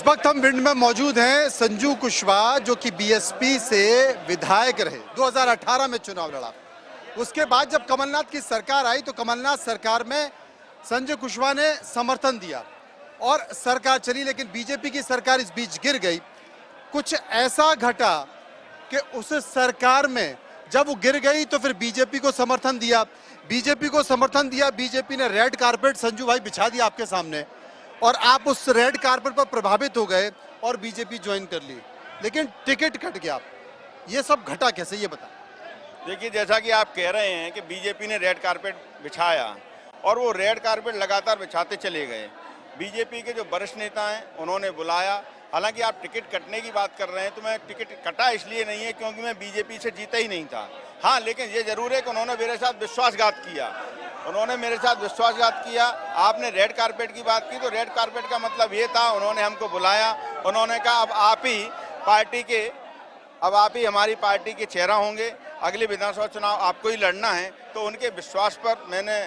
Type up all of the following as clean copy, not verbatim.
इस वक्त हम भिंड में मौजूद हैं। संजू कुशवाहा जो कि बीएसपी से विधायक रहे, 2018 में चुनाव लड़ा। उसके बाद जब कमलनाथ की सरकार आई तो कमलनाथ सरकार में संजय कुशवाहा ने समर्थन दिया और सरकार चली, लेकिन बीजेपी की सरकार इस बीच गिर गई। कुछ ऐसा घटा कि उस सरकार में जब वो गिर गई तो फिर बीजेपी को समर्थन दिया। बीजेपी ने रेड कारपेट संजू भाई बिछा दिया आपके सामने और आप उस रेड कारपेट पर प्रभावित हो गए और बीजेपी ज्वाइन कर ली, लेकिन टिकट कट गया। ये सब घटा कैसे, ये बता। देखिए, जैसा कि आप कह रहे हैं कि बीजेपी ने रेड कारपेट बिछाया और वो रेड कारपेट लगातार बिछाते चले गए। बीजेपी के जो वरिष्ठ नेता हैं उन्होंने बुलाया। हालांकि आप टिकट कटने की बात कर रहे हैं तो मैं टिकट कटा इसलिए नहीं है क्योंकि मैं बीजेपी से जीता ही नहीं था। हाँ, लेकिन ये जरूर है कि उन्होंने मेरे साथ विश्वासघात किया। आपने रेड कारपेट की बात की तो रेड कारपेट का मतलब ये था, उन्होंने हमको बुलाया, उन्होंने कहा अब आप ही हमारी पार्टी के चेहरा होंगे, अगले विधानसभा चुनाव आपको ही लड़ना है। तो उनके विश्वास पर मैंने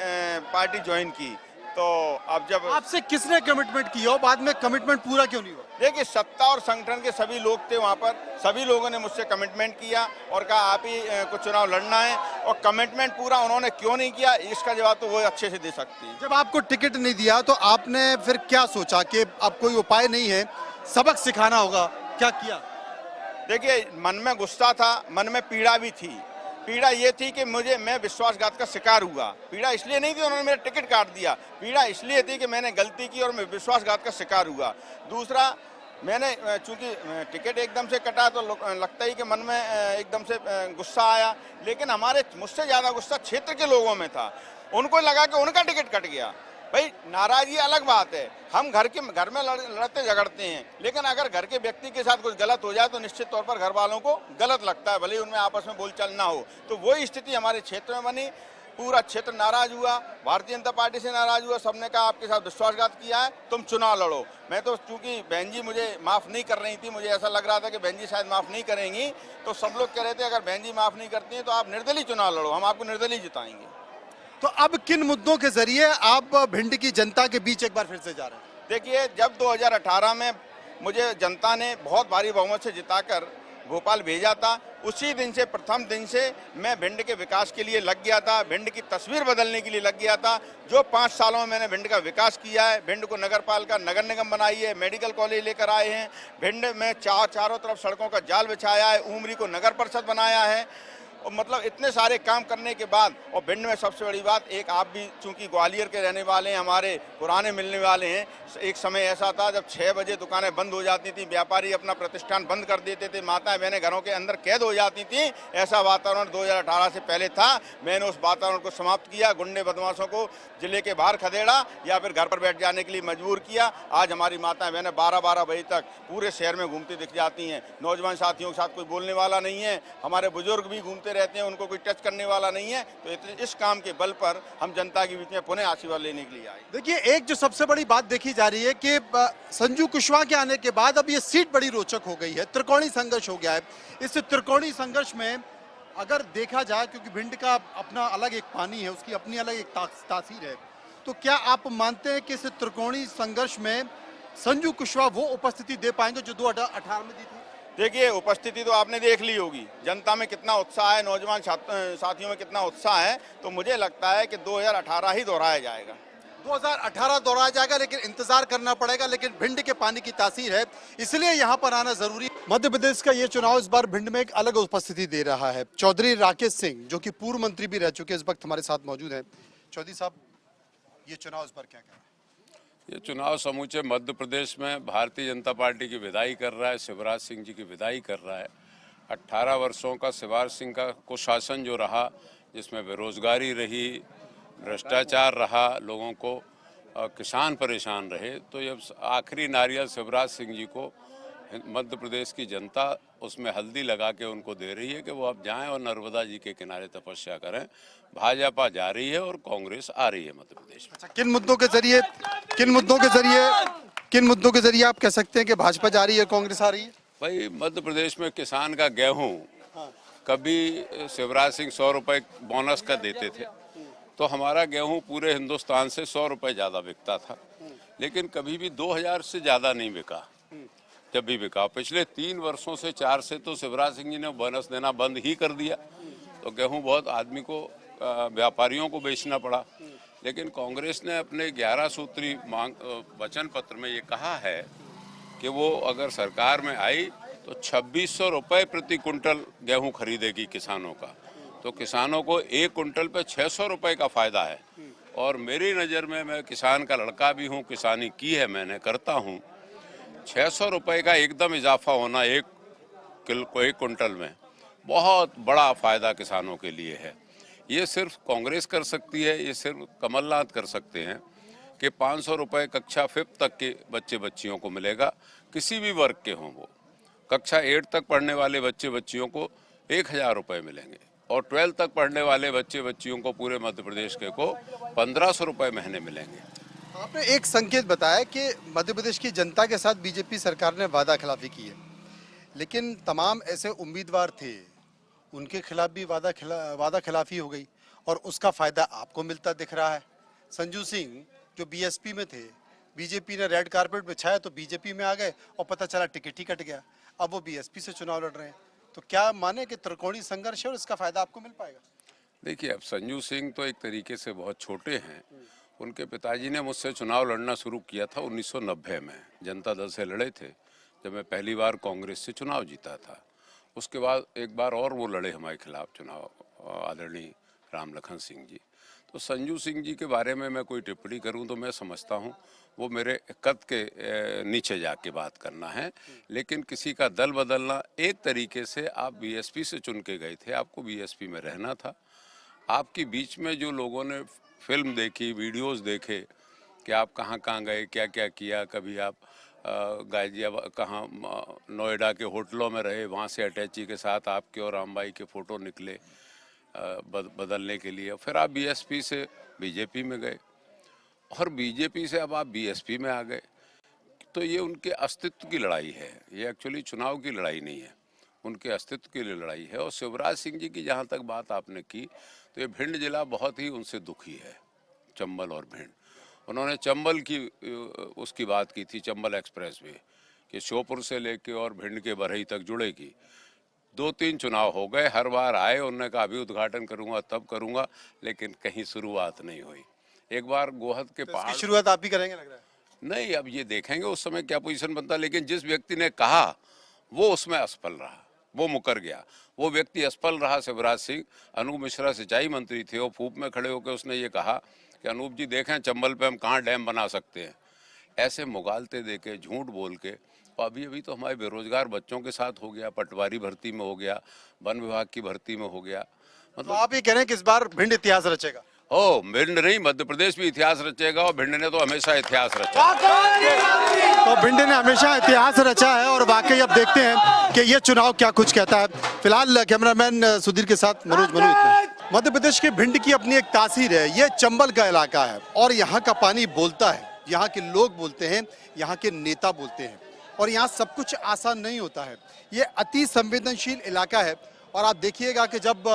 पार्टी ज्वाइन की। तो अब जब आपसे किसने कमिटमेंट किया और बाद में कमिटमेंट पूरा क्यों नहीं हुआ? देखिए, सत्ता और संगठन के सभी लोग थे वहाँ पर, सभी लोगों ने मुझसे कमिटमेंट किया और कहा आप ही को चुनाव लड़ना है, और कमिटमेंट पूरा उन्होंने क्यों नहीं किया इसका जवाब तो वो अच्छे से दे सकती है। जब आपको टिकट नहीं दिया तो आपने फिर क्या सोचा कि अब कोई उपाय नहीं है, सबक सिखाना होगा, क्या किया? देखिए, मन में गुस्सा था, मन में पीड़ा भी थी। पीड़ा ये थी कि मैं विश्वासघात का शिकार हुआ। पीड़ा इसलिए नहीं थी उन्होंने मेरा टिकट काट दिया, पीड़ा इसलिए थी कि मैंने गलती की और मैं विश्वासघात का शिकार हुआ। दूसरा, मैंने चूंकि टिकट एकदम से कटा तो लगता ही कि मन में एकदम से गुस्सा आया, लेकिन मुझसे ज़्यादा गुस्सा क्षेत्र के लोगों में था। उनको लगा कि उनका टिकट कट गया। भाई, नाराजगी अलग बात है, हम घर में लड़ते झगड़ते हैं, लेकिन अगर घर के व्यक्ति के साथ कुछ गलत हो जाए तो निश्चित तौर पर घर वालों को गलत लगता है, भले ही उनमें आपस में बोलचाल ना हो। तो वही स्थिति हमारे क्षेत्र में बनी। पूरा क्षेत्र नाराज हुआ, भारतीय जनता पार्टी से नाराज हुआ। सबने कहा आपके साथ विश्वासघात किया है, तुम चुनाव लड़ो। मैं तो चूंकि बहन जी मुझे माफ़ नहीं कर रही थी, मुझे ऐसा लग रहा था कि बहन जी शायद माफ़ नहीं करेंगी, तो सब लोग कह रहे थे अगर बहन जी माफ़ नहीं करती हैं तो आप निर्दलीय चुनाव लड़ो, हम आपको निर्दलीय जिताएंगे। तो अब किन मुद्दों के जरिए आप भिंड की जनता के बीच एक बार फिर से जा रहे हैं? देखिए, जब 2018 में मुझे जनता ने बहुत भारी बहुमत से जिताकर भोपाल भेजा था, उसी दिन से, प्रथम दिन से मैं भिंड के विकास के लिए लग गया था, भिंड की तस्वीर बदलने के लिए लग गया था। जो 5 सालों में मैंने भिंड का विकास किया है, भिंड को नगरपालिका नगर निगम बनाई है, मेडिकल कॉलेज लेकर आए हैं, भिंड में चारों तरफ सड़कों का जाल बिछाया है, उमरी को नगर परिषद बनाया है, और मतलब इतने सारे काम करने के बाद, और भिंड में सबसे बड़ी बात, एक आप भी चूंकि ग्वालियर के रहने वाले हैं, हमारे पुराने मिलने वाले हैं, एक समय ऐसा था जब 6 बजे दुकानें बंद हो जाती थी, व्यापारी अपना प्रतिष्ठान बंद कर देते थे, माताएं बहनें घरों के अंदर कैद हो जाती थी। ऐसा वातावरण 2018 से पहले था। मैंने उस वातावरण को समाप्त किया, गुंडे बदमाशों को जिले के बाहर खदेड़ा या फिर घर पर बैठ जाने के लिए मजबूर किया। आज हमारी माताएं बहनें 12-12 बजे तक पूरे शहर में घूमती दिख जाती हैं। नौजवान साथियों के साथ कोई बोलने वाला नहीं है, हमारे बुजुर्ग भी घूमते रहते हैं, उनको कोई टच करने वाला नहीं है। तो इस काम के बल पर हम जनता के बीच में पुनः आशीर्वाद लेने के लिए आए। देखिए, एक जो सबसे बड़ी बात देखी जा रही है कि संजू कुशवाहा के आने के बाद अब ये सीट बड़ी रोचक हो गई है, त्रिकोणीय संघर्ष हो गया है। इस त्रिकोणीय संघर्ष में अगर देखा जाए, क्योंकि भिंड का अपना अलग एक पानी है, उसकी अपनी अलग एक तासीर है, तो क्या आप मानते हैं कि इस त्रिकोणीय संघर्ष में संजू कुशवाहा वो उपस्थिति दे पाएंगे जो 2018 में दी थी? देखिए, उपस्थिति तो आपने देख ली होगी, जनता में कितना उत्साह है, नौजवान साथियों में कितना उत्साह है। तो मुझे लगता है कि 2018 ही दोहराया जाएगा। 2018 दोहराया जाएगा, लेकिन इंतजार करना पड़ेगा। लेकिन भिंड के पानी की तासीर है, इसलिए यहाँ पर आना जरूरी। मध्य प्रदेश का ये चुनाव इस बार भिंड में एक अलग उपस्थिति दे रहा है। चौधरी राकेश सिंह, जो कि पूर्व मंत्री भी रह चुके, इस वक्त हमारे साथ मौजूद हैं। चौधरी साहब, ये चुनाव इस बार क्या कह रहा है? ये चुनाव समूचे मध्य प्रदेश में भारतीय जनता पार्टी की विदाई कर रहा है, शिवराज सिंह जी की विदाई कर रहा है। 18 वर्षों का शिवराज सिंह का कुशासन जो रहा, जिसमें बेरोजगारी रही, भ्रष्टाचार रहा, लोगों को किसान परेशान रहे, तो ये आखिरी नारियल शिवराज सिंह जी को मध्य प्रदेश की जनता उसमें हल्दी लगा के उनको दे रही है कि वो अब जाएं और नर्मदा जी के किनारे तपस्या करें। भाजपा जा रही है और कांग्रेस आ रही है मध्य प्रदेश में। अच्छा, किन मुद्दों के जरिए आप कह सकते हैं कि भाजपा जा रही है, कांग्रेस आ रही है? भाई, मध्य प्रदेश में किसान का गेहूं कभी शिवराज सिंह 100 रुपए बोनस का देते थे, तो हमारा गेहूं पूरे हिंदुस्तान से 100 रुपए ज़्यादा बिकता था, लेकिन कभी भी 2000 से ज़्यादा नहीं बिका। जब भी बिका। पिछले 3 वर्षों से 4 से तो शिवराज सिंह जी ने बोनस देना बंद ही कर दिया, तो गेहूं बहुत आदमी को व्यापारियों को बेचना पड़ा। लेकिन कांग्रेस ने अपने 11 सूत्री वचन पत्र में ये कहा है कि वो अगर सरकार में आई तो 2600 रुपये प्रति कुंटल गेहूं खरीदेगी किसानों का। तो किसानों को 1 कुंटल पे 600 रुपये का फायदा है। और मेरी नज़र में, मैं किसान का लड़का भी हूं, किसानी की है मैंने, करता हूं, 600 रुपये का एकदम इजाफा होना 1 कुंटल में बहुत बड़ा फायदा किसानों के लिए है। ये सिर्फ कांग्रेस कर सकती है, ये सिर्फ कमलनाथ कर सकते हैं कि 500 रुपये कक्षा 5 तक के बच्चे बच्चियों को मिलेगा, किसी भी वर्ग के हों वो। कक्षा 8 तक पढ़ने वाले बच्चे बच्चियों को 1000 रुपये मिलेंगे और 12 तक पढ़ने वाले बच्चे बच्चियों को पूरे मध्य प्रदेश के को 1500 रुपये महीने मिलेंगे। आपने एक संकेत बताया कि मध्य प्रदेश की जनता के साथ बीजेपी सरकार ने वादा खिलाफी की है, लेकिन तमाम ऐसे उम्मीदवार थे, उनके खिलाफ भी वादा खिलाफी हो गई और उसका फायदा आपको मिलता दिख रहा है। संजू सिंह जो बीएसपी में थे, बीजेपी ने रेड कारपेट बिछाया तो बीजेपी में आ गए और पता चला टिकट ही कट गया, अब वो बीएसपी से चुनाव लड़ रहे हैं। तो क्या माने कि त्रिकोणीय संघर्ष है और इसका फायदा आपको मिल पाएगा? देखिए, अब संजू सिंह तो एक तरीके से बहुत छोटे हैं। उनके पिताजी ने मुझसे चुनाव लड़ना शुरू किया था 1990 में, जनता दल से लड़े थे जब मैं पहली बार कांग्रेस से चुनाव जीता था। उसके बाद एक बार और वो लड़े हमारे खिलाफ चुनाव, आदरणीय राम लखन सिंह जी। तो संजू सिंह जी के बारे में मैं कोई टिप्पणी करूं तो मैं समझता हूं वो मेरे कद के नीचे जाके बात करना है। लेकिन किसी का दल बदलना, एक तरीके से आप बीएसपी से चुन के गए थे, आपको बीएसपी में रहना था। आपके बीच में जो लोगों ने फिल्म देखी, वीडियोस देखे कि आप कहाँ कहाँ गए, क्या क्या किया, कभी आप गाजियाबाद, कहाँ नोएडा के होटलों में रहे, वहाँ से अटैची के साथ आपके और रामबाई के फ़ोटो निकले बदलने के लिए। फिर आप बीएसपी से बीजेपी में गए और बीजेपी से अब आप बीएसपी में आ गए। तो ये उनके अस्तित्व की लड़ाई है, ये एक्चुअली चुनाव की लड़ाई नहीं है, उनके अस्तित्व के लिए लड़ाई है। और शिवराज सिंह जी की जहाँ तक बात आपने की, तो ये भिंड जिला बहुत ही उनसे दुखी है, चंबल और भिंड। उन्होंने चंबल की उसकी बात की थी, चंबल एक्सप्रेस वे, कि श्योपुर से लेके और भिंड के बरही तक जुड़ेगी। 2-3 चुनाव हो गए, हर बार आए, उन्होंने कहा अभी उद्घाटन करूंगा तब करूंगा, लेकिन कहीं शुरुआत नहीं हुई। एक बार गोहद के पहाड़ की शुरुआत आप ही करेंगे लग रहा है? नहीं, अब ये देखेंगे उस समय क्या पोजीशन बनता। लेकिन जिस व्यक्ति ने कहा वो उसमें असफल रहा, वो मुकर गया, वो व्यक्ति असफल रहा। शिवराज सिंह, अनूप मिश्रा सिंचाई मंत्री थे, वो फूप में खड़े होकर उसने ये कहा कि अनूप जी देखें चंबल पे हम कहाँ डैम बना सकते हैं। ऐसे मुगालते देके, झूठ बोल के। और अभी तो हमारे बेरोजगार बच्चों के साथ हो गया, पटवारी भर्ती में हो गया, वन विभाग की भर्ती में हो गया। मतलब आप ये कह रहे हैं कि इस बार भिंड इतिहास रचेगा? ओ, भिंड नहीं, मध्य प्रदेश भी इतिहास रचेगा और भिंड ने तो हमेशा इतिहास रचा। तो भिंड ने हमेशा इतिहास रचा है और वाकई अब देखते हैं कि ये चुनाव क्या कुछ कहता है। फिलहाल कैमरामैन सुधीर के साथ मनोज मनु। इतना मध्य प्रदेश के भिंड की अपनी एक तासीर है, ये चंबल का इलाका है और यहाँ का पानी बोलता है, यहाँ के लोग बोलते हैं, यहाँ के नेता बोलते हैं और यहाँ सब कुछ आसान नहीं होता है। ये अति संवेदनशील इलाका है और आप देखिएगा कि जब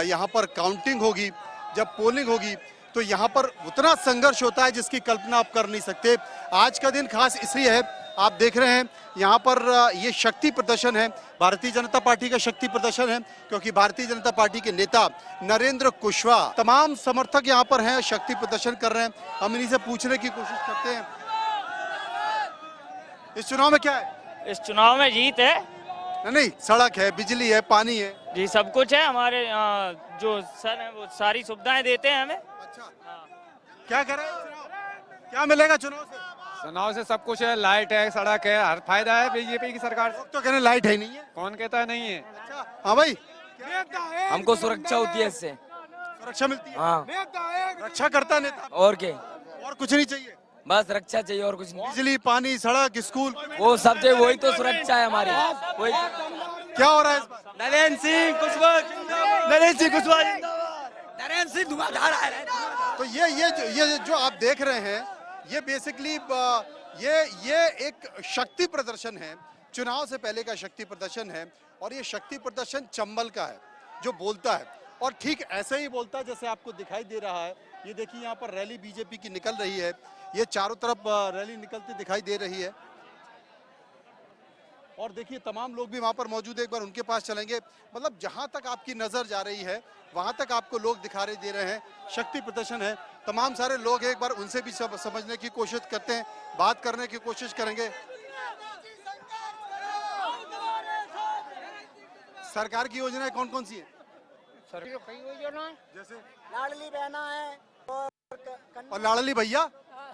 यहाँ पर काउंटिंग होगी, जब पोलिंग होगी, तो यहाँ पर उतना संघर्ष होता है जिसकी कल्पना आप कर नहीं सकते। आज का दिन खास इसलिए है, आप देख रहे हैं यहाँ पर ये शक्ति प्रदर्शन है, भारतीय जनता पार्टी का शक्ति प्रदर्शन है, क्योंकि भारतीय जनता पार्टी के नेता नरेंद्र कुशवाहा, तमाम समर्थक यहाँ पर हैं, शक्ति प्रदर्शन कर रहे हैं। हम इन्हीं से पूछने की कोशिश करते हैं, इस चुनाव में क्या है? इस चुनाव में जीत है। नहीं, सड़क है, बिजली है, पानी है, जी सब कुछ है। हमारे जो सर है वो सारी सुविधाएं देते हैं हमें। अच्छा, क्या करें? क्या मिलेगा चुनाव से? चुनाव से सब कुछ है, लाइट है, सड़क है, हर फायदा है बीजेपी की सरकार से। तो कहने लाइट है नहीं है। कौन कहता है नहीं है? अच्छा, हाँ भाई, हमको सुरक्षा होती है इससे। सुरक्षा मिलती है? हाँ, रक्षा करता है नेता, और क्या, और कुछ नहीं चाहिए? बस रक्षा चाहिए और कुछ नहीं। बिजली, पानी, सड़क, स्कूल, वो सब चाहिए, वही तो सुरक्षा है हमारी। वही क्या हो रहा है इस बार? नरेंद्र सिंह कुशवाहा जिंदाबाद, नरेंद्र सिंह कुशवाहा जिंदाबाद, नरेंद्र सिंह धुआंधार है। तो ये जो आप देख रहे हैं, ये बेसिकली ये एक शक्ति प्रदर्शन है, चुनाव से पहले का शक्ति प्रदर्शन है और ये शक्ति प्रदर्शन चंबल का है जो बोलता है और ठीक ऐसे ही बोलता है जैसे आपको दिखाई दे रहा है। ये देखिए यहाँ पर रैली बीजेपी की निकल रही है, ये चारों तरफ रैली निकलती दिखाई दे रही है। और देखिए तमाम लोग भी वहाँ पर मौजूद है, एक बार उनके पास चलेंगे। मतलब जहाँ तक आपकी नज़र जा रही है वहाँ तक आपको लोग दिखाई दे रहे हैं, शक्ति प्रदर्शन है, तमाम सारे लोग हैं, एक बार उनसे भी सब समझने की कोशिश करते हैं, बात करने की कोशिश करेंगे। सरकार की योजनाएं कौन कौन सी है? कई योजना है, जैसे लाडली बहना है और लाडली भैया,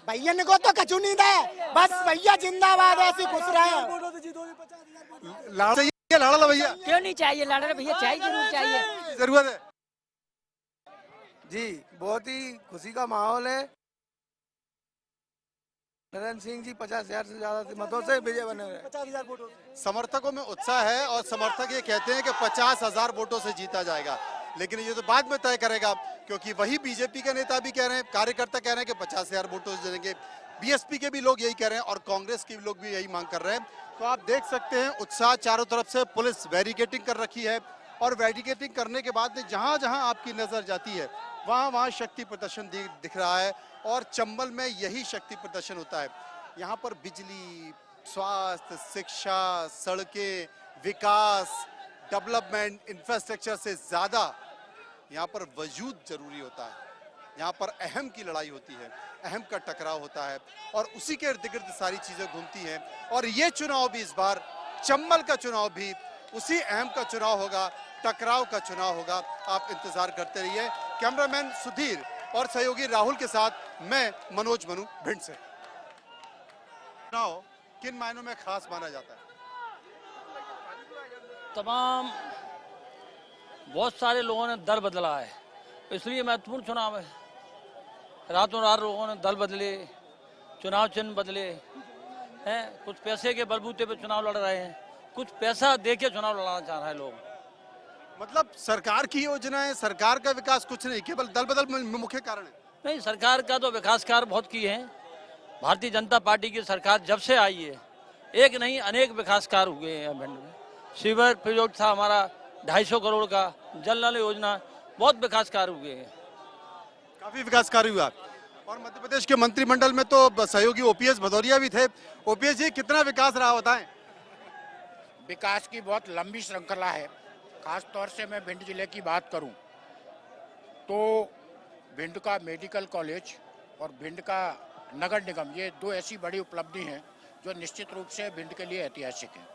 भैया ने को तो कचू नहीं दे, बस भैया जिंदाबाद, ऐसी खुश रहे। लाडला भैया क्यों नहीं चाहिए? लाडला भैया चाहिए, जरूर चाहिए, जरूरत है जी। बहुत ही खुशी का माहौल है। नरेंद्र सिंह जी 50,000 से ज्यादा मतों से विजय बने हुए हैं। 50,000 वोटों। समर्थकों में उत्साह है और समर्थक ये कहते हैं कि 50,000 वोटों से जीता जाएगा, लेकिन ये तो बाद में तय करेगा, क्योंकि वही बीजेपी के नेता भी कह रहे हैं, कार्यकर्ता कह रहे हैं कि 50,000 वोटों से जीतेंगे, बीएसपी के भी लोग यही कह रहे हैं और कांग्रेस के लोग भी यही मांग कर रहे हैं। तो आप देख सकते हैं उत्साह, चारों तरफ से पुलिस बैरिकेडिंग कर रखी है और बैरिकेडिंग करने के बाद में जहां जहां आपकी नजर जाती है वहां वहां शक्ति प्रदर्शन दिख रहा है और चंबल में यही शक्ति प्रदर्शन होता है। यहाँ पर बिजली, स्वास्थ्य, शिक्षा, सड़कें, विकास, डेवलपमेंट, इंफ्रास्ट्रक्चर से ज्यादा यहाँ पर वजूद जरूरी होता है। यहाँ पर अहम की लड़ाई होती है, अहम का टकराव होता है और उसी के इर्द गिर्द सारी चीजें घूमती हैं। और ये चुनाव भी इस बार, चंबल का चुनाव भी उसी अहम का चुनाव होगा, टकराव का चुनाव होगा। आप इंतजार करते रहिए। कैमरामैन सुधीर और सहयोगी राहुल के साथ मैं मनोज मनु, भिंड से। चुनाव किन मायनों में खास माना जाता है? तमाम बहुत सारे लोगों ने दल बदला है, इसलिए महत्वपूर्ण चुनाव है। रातों रात लोगों ने दल बदले, चुनाव चिन्ह बदले हैं, कुछ पैसे के बलबूते पे चुनाव लड़ रहे हैं, कुछ पैसा दे के चुनाव लड़ाना चाह रहे हैं लोग। मतलब सरकार की योजनाएं, सरकार का विकास कुछ नहीं, केवल दल बदल में मुख्य कारण है। नहीं, सरकार का तो विकास कार्य बहुत किए हैं। भारतीय जनता पार्टी की सरकार जब से आई है, एक नहीं अनेक विकास कार्य हुए हैं भिंड में। सीवर प्रोजेक्ट था हमारा 250 करोड़ का, जल नल योजना, बहुत विकास कार्य हुए हैं, काफी विकास कार्य हुआ। और मध्य प्रदेश के मंत्रिमंडल में तो सहयोगी ओपीएस भदौरिया भी थे। ओपीएस जी, कितना विकास रहा बताएं? विकास की बहुत लंबी श्रृंखला है। खास तौर से मैं भिंड जिले की बात करूं तो भिंड का मेडिकल कॉलेज और भिंड का नगर निगम, ये दो ऐसी बड़ी उपलब्धि हैं जो निश्चित रूप से भिंड के लिए ऐतिहासिक हैं।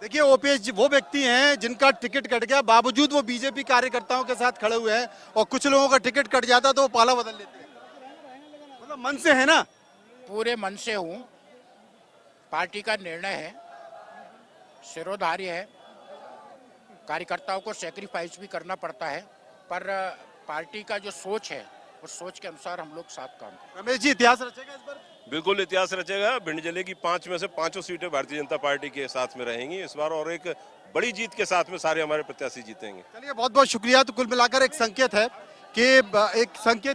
देखिए ओपीएस जी वो व्यक्ति हैं जिनका टिकट कट गया, बावजूद वो बीजेपी कार्यकर्ताओं के साथ खड़े हुए हैं, और कुछ लोगों का टिकट कट जाता तो वो पाला बदल लेते हैं। मतलब मन से है ना? पूरे मन से हूँ। पार्टी का निर्णय है, सिरोधार्य है, कार्यकर्ताओं को सेक्रीफाइस भी करना पड़ता है, पर पार्टी का जो सोच है उस सोच के अनुसार हम लोग साथ काम करें। रमेश जी, इतिहास रचेगा इस बार? बिल्कुल इतिहास रचेगा। भिंड जिले की 5 में से 5 सीटें भारतीय जनता पार्टी के साथ में रहेंगी इस बार, और एक बड़ी जीत के साथ में सारे हमारे प्रत्याशी जीतेंगे। चलिए, बहुत बहुत शुक्रिया। तो कुल मिलाकर एक संकेत है कि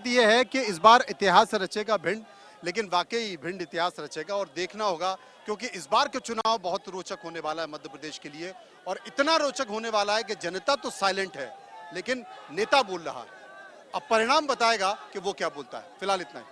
ये है कि इस बार इतिहास रचेगा भिंड, लेकिन वाकई भिंड इतिहास रचेगा और देखना होगा, क्योंकि इस बार का चुनाव बहुत रोचक होने वाला है मध्य प्रदेश के लिए, और इतना रोचक होने वाला है कि जनता तो साइलेंट है लेकिन नेता बोल रहा है। अब परिणाम बताएगा कि वो क्या बोलता है। फिलहाल इतना ही।